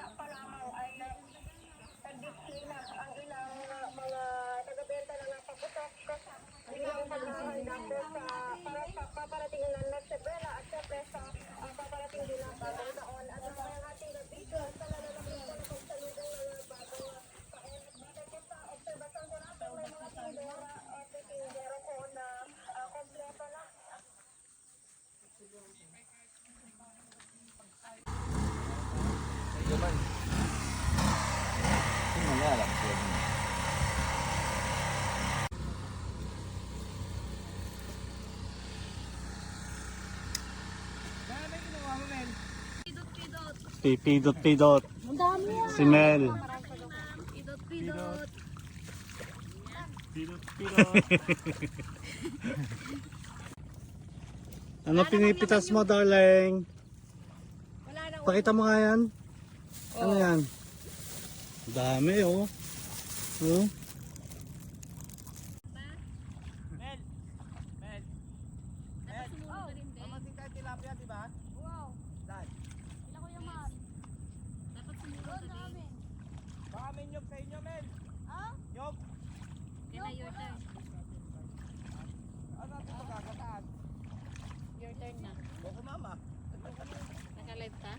Bela pa lamang ay nagdisiplina ang ilang mga taga-benta na napaputok bilang paghahanda sa para sa paparating na sa Bela at syempre sa paparating din ang bagong taon. At ang ating video sa lalalaking po na pagsalubong ng bagong taon. Dito sa observation ko natin may mga tindera at tindero ko na kompleto na. Yaman. Hindi mo alam siya. Pidot-pidot. Si Mel. Pidot-pidot. Ano pinipitas mo, darling? Pakita mo nga yan. Ano yan? Dami, oh. Oh. Your turn na. Naka-live ka?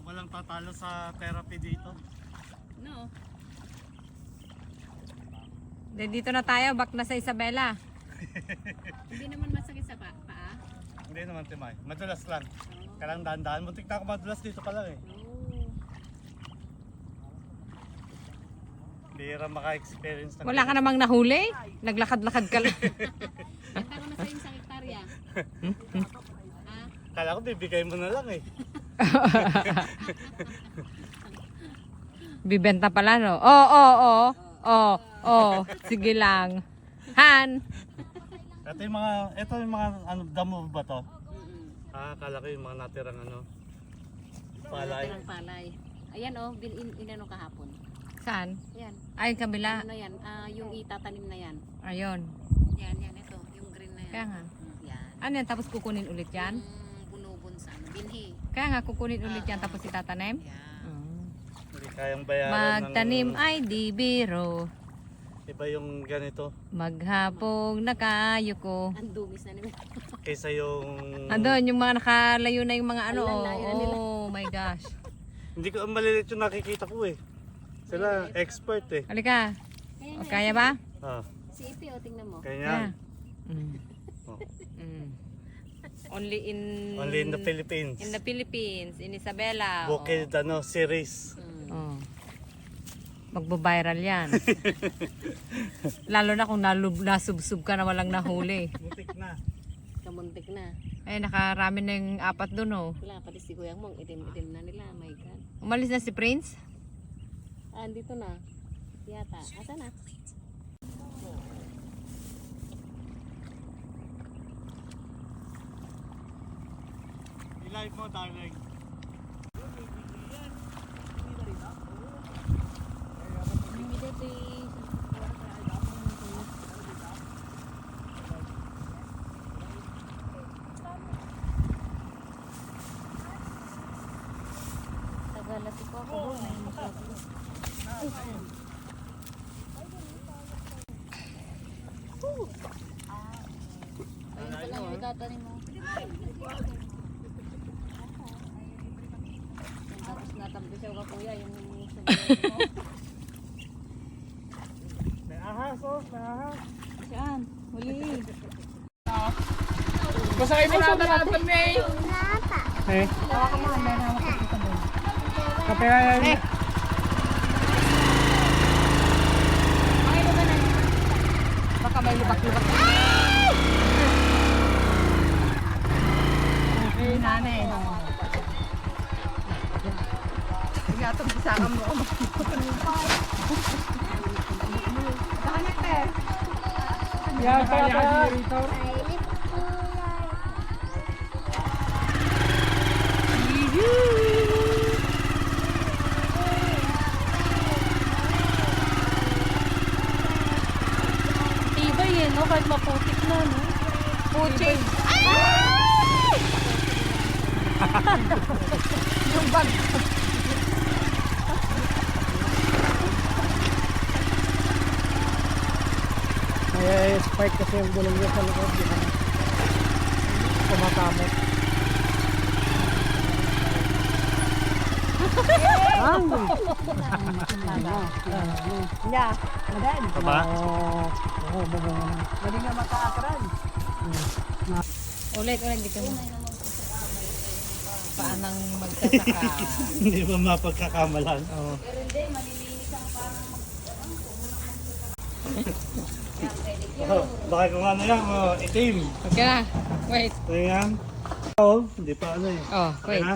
Walang tatalo sa therapy dito. No. Dito na tayo, back na sa Isabela. Hindi naman masakit sa paa. Hindi naman, Timay. Madulas lang. Kailang dahan-dahan. Muntik na ako madulas dito pa lang eh. Bihira maka-experience ng Wala ka namang nahuli? Naglakad-lakad ka lang. Benta ko na sa yung sekretarya. Kala ko bibigay mo na lang eh. Bibenta pala, no? Oo. Sige lang. Han! Ito yung mga ano, damo ba to? Kala ko yung mga natirang ano. Palay. Natirang palay. Ayan oh, inano kahapon. Saan? Ayan. Ay, kabila. Ano na yan? Yung itatanim na yan. Ayun. Yan, ito. Yung green na yan. Kaya nga. Yan. Ano yan? Tapos kukunin ulit yan? Bunubon sa binhi. Kaya nga, kukunin ulit yan tapos itatanim? Yan. Hindi kayang bayaran Magtanim ng... ay di biro. Iba yung ganito. Maghapong nakayuko. Ang dumis na nila. Kaysa yung... Andun, yung mga nakalayo na yung mga ano. Ang lalayo na nila. Oh my gosh. Hindi ko malilit yung nakikita ko eh. Sila expert eh. Halika. O, kaya ba? Si Ipi, tingnan mo. Kaya. Oh. Only Only in the Philippines. In the Philippines, in Isabela. Bukid ano, series. Oh. Magbo-viral yan. Lalo na kung nasubsub ka na walang nahuli. Butik na. Kamuntik na. Ay, nakarami na yung 4 dun, oh. Wala, pati si Kuyang Mong, itim-itim na nila. My God. Umalis na si Prince? Andito na. Yata. Asa na? I-live mo, darling. Tagalati ko ako. Ayun pala yung itatanim mo. Tapos natampisaw ka kuya yung sabihin mo. May ahas oh, may ahas. Saan? Huli. Basta kayo pinatalapan na eh. Eh. Hawakan mo. May naman kita doon. Kape na yan. Pakilo ka na. Baka may lubak-lubak. Okay, nanay. Igatong isakam mo. Bakit eh? Yan, kaya rito. Tibay eh, no? Kahit maputik na, no? Puching. May spike kasi yung gulong niya sa likod. Di ba? Kumakamot. Yeah, madad. Taba? Oo, bago nga. Mali nga makaakran. Ulit dito mo. Paanang magsasaka. Hindi ba mapagkakamalan? Oo. Oh, baka kung ano yan, itim. Okay na. Wait. Ano yan? Oo, hindi pa ano eh. Oh, Okay wait. na?